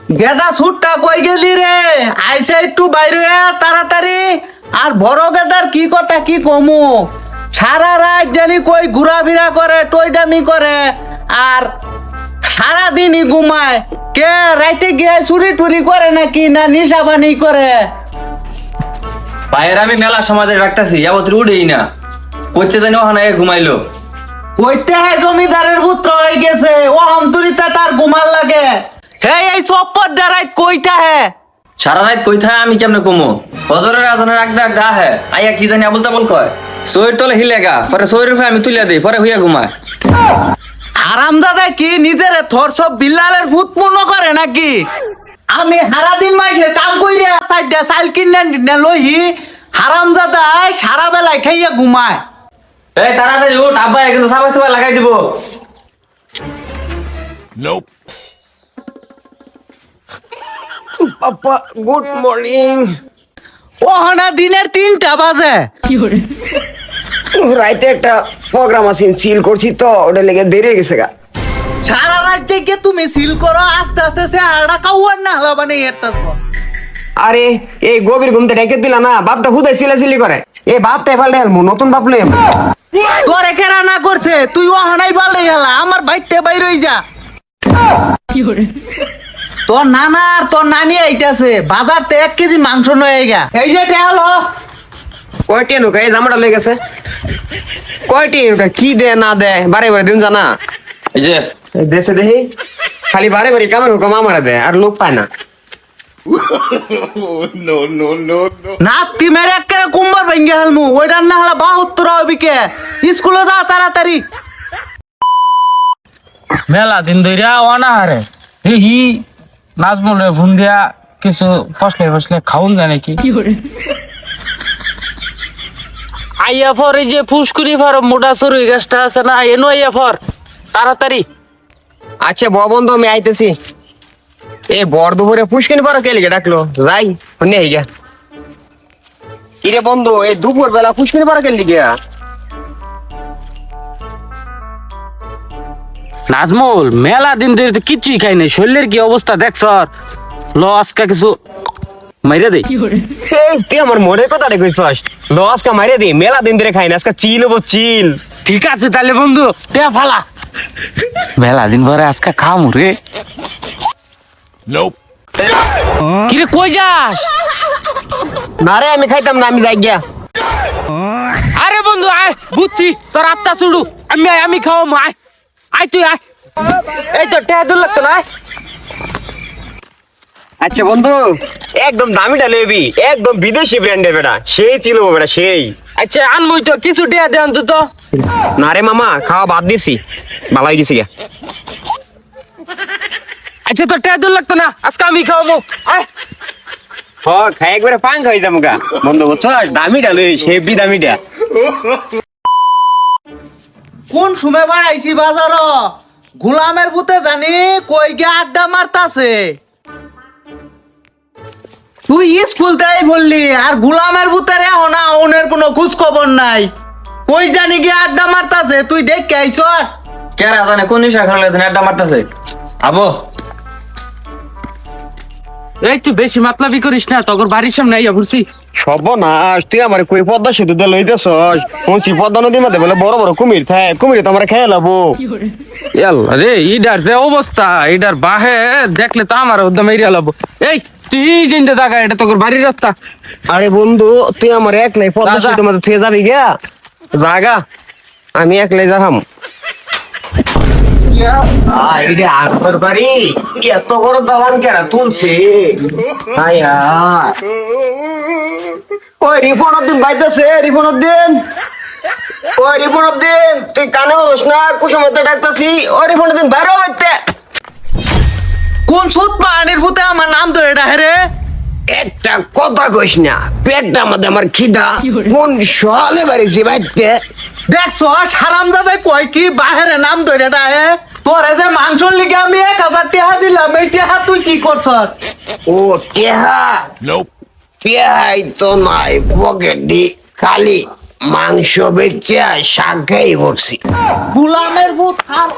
গেদা সুটটা কই গেলি রে? আইসা একটু বাইরে তাড়াতাড়ি। আর বড় গেদার কি কথা কি কমু, সারা রাত জানি কই ঘোরাফেরা করে, টইডামি করে, আর সারাদিনই ঘুমায়। কে রাইতে গিয়ে চুরি টুরি করে নাকি, না নিশা পানি করে? ভাইয়ের আমি মেলা সমাজে রাখতেছি, যাবত উঠেই না, করতে জানি ওখানে ঘুমাইলো। কইতে হ্যাঁ জমিদারের পুত্র হয়ে গেছে, ও অন্তরিতা তার ঘুমার লাগে। হে এই চপ্পর ডারাই কইতা হ্যাঁ সারা রাত কই থাকে আমি কেমনে কমো? হজরের আজানের রাখতে রাখতে আহে, আইয়া কি জানি আবুল তাবুল কয়, শরীর তলে হিলেগা, পরে শরীর আমি তুলিয়া দিই, পরে হুইয়া ঘুমায়। হারামজাদা কি নিজের থর সব বিল্লালের ভূত পূর্ণ করে নাকি? আমি সারাদিন মাইসে কাম কইরে সাইডে সাইল কিনে লইহি, হারামজাদা সারা বেলায় খাইয়া ঘুমায়। এই তাড়াতাড়ি উঠ, আব্বা কিন্তু সাবাই সাবাই লাগাই দিব। পাপা গুড মর্নিং। ও হনা দিনের 3টা বাজে। রাইতে একটা প্রোগ্রাম আছে, চিল করছি তো, ওটা লেগে দেরি হয়ে গেছে গা। সারা রাত থেকে তুমি সিল করো, আস্তে আস্তে সে আড়া কাউয়ার না হলা বানাই এরতাছ। আরে এই গভীর ঘুমতে ডেকে দিলা না, বাপটা হুদাই চিলাচিলি করে। এই বাপটা পাল্টে হেলমু, নতুন বাপ লই আমরা। তোরে কেরা না করছে, তুই ও হানাই পাল্টাই হেলা, আমার বাইতে বাইর হই যা। তোর নানা আর তোর নানি আইতাছে, বাজারতে 1 কেজি মাংস নয়ে গা। এই যে টেলো কয়টি নুকা এই জামাটা লেগে গেছে, কয়টি নুকা কি দে না দে বারে বারে দিন জানা। এই যে এই দেশে দেখি খালি বারে বারে কামের হুকুম আমারে দে, আর লোক পায় না। নাতি মেরে একেবারে কুম্বার ভেঙ্গে হালমু, ওইটার না হলা 72 হবি কে। স্কুলে যা তাড়াতাড়ি। মেলা দিন ধরিয়া অনাহারে হি নাজমুলের ফোন দিয়া কিছু ফসলে ফসলে খাউন যায় নাকি। আইয়া ফর এই যে ফুসকুনি ফর মোটা চুরি গাছটা আছে না, এনো আইয়া ফর তাড়াতাড়ি। আচ্ছা বন্ধু আমি আইতেছি। এ বর দুপুরে পুষ্কিনি পারো কে লিগে ডাকলো, যাই শুনে আই গা। কিরে বন্ধু এই দুপুর বেলা পুষ্কিনি পারো কে লিগে? নাজমুল মেলা দিন ধরে তো কিছুই খাই নাই, শরীরের কি অবস্থা দেখছ? ল আজকা কিছু মাইরা দেই। এই তুই আমার মনের কথাটা কইছস, লসকা মাইরে দি, মেলা দিন ধরে খাই না, আজকে চিল হবো চিল। ঠিক আছে তাহলে বন্ধু তে ফালা, মেলা দিন পরে আজকা খামু রে। কিরে কই যাস? না রে আমি খাইতাম না, আমি যাই গিয়া। আরে বন্ধু আয়, বুঝছি তোর আত্মা ছুড়ু, আমি খাওয়াবো, আয় আয় তুই আয়। এই তো টেহা দূর লাগতো না, আয়। আচ্ছা বন্ধু একদম দামিটা লইবি, একদম বিদেশি ব্র্যান্ডের বেটা, সেই চিল হবো বেটা সেই। আচ্ছা আনবই তো, কিছু টেহা দেন তো। না রে মামা খাওয়া বাদ দিছি, ভালো হয়ে গেছি গিয়া। আচ্ছা তোর টেহা দূর লাগতো না, আজকে আমি খাওয়াবো, আয়। হ খাই একবারে পাং খাই যাম গা বন্ধু, বুঝছো দামিটা লই, হেভি দামিটা। কোন সময় বাড়াইছি বাজার, গোলামের ভূতে জানি কই গে আড্ডা মারতাছে। তুই স্কুল তাই বললি, আর গোলামের ভূতের এখন ওনের কোনো খোঁজ খবর নাই। কই জানি গিয়ে আড্ডা মারতাছে, তুই দেখ কে আইছ? কেরা জানে কোন নিশা খালে আড্ডা মারতেছে। আবো এই তুই বেশি মাতলামি করিস না, তোর বাড়ির সামনে আইয়া ঘুরছি। সর্বনাশ, তুই আমার কই পদ্মা সেতু দিয়ে লইতেছস? কোনছি পদ্মা নদীর মধ্যে বলে বড় বড় কুমির থাকে, কুমির তো আমরা খেয়ে লাবো। রে ইডার যে অবস্থা, ইডার বাহে দেখলে তো আমার উদ্যম এরিয়া লাবো। এই তুই জিন্দে জায়গা, এটা তোর বাড়ির রাস্তা। আরে বন্ধু তুই আমার একলাই পদ্মা যা, যা। সেতুর মধ্যে থুয়ে যাবি গিয়া, জাগা আমি একলাই যাহাম। বাড়ি এত বড় দালান কেরা তুলছে? ওই রিপনের বাইতেছে, রিপনের ওই রিপনের তুই কানে হস না, কুসুমতে ডাকতাছি, ওই রিপনের বাইরে হইতে। কোন সুত পানির ভূতে আমার নাম ধরে ডাহে রে? একটা কথা কইস না, পেটটা মধ্যে আমার খিদা, কোন সকালে বাড়িছি বাইতে। দেখছ সারাম দাদাই কয় কি বাহিরে নাম ধরে ডাহে? তোরে যে মাংসর লিগে আমি 1000 টাকা দিলাম, এই টাকা তুই কি করছ? ও টেহা টেহাই তো নাই পকেটে, খালি মাংস বেচে শাক খাই পড়ছি। গোলামের ভূত আর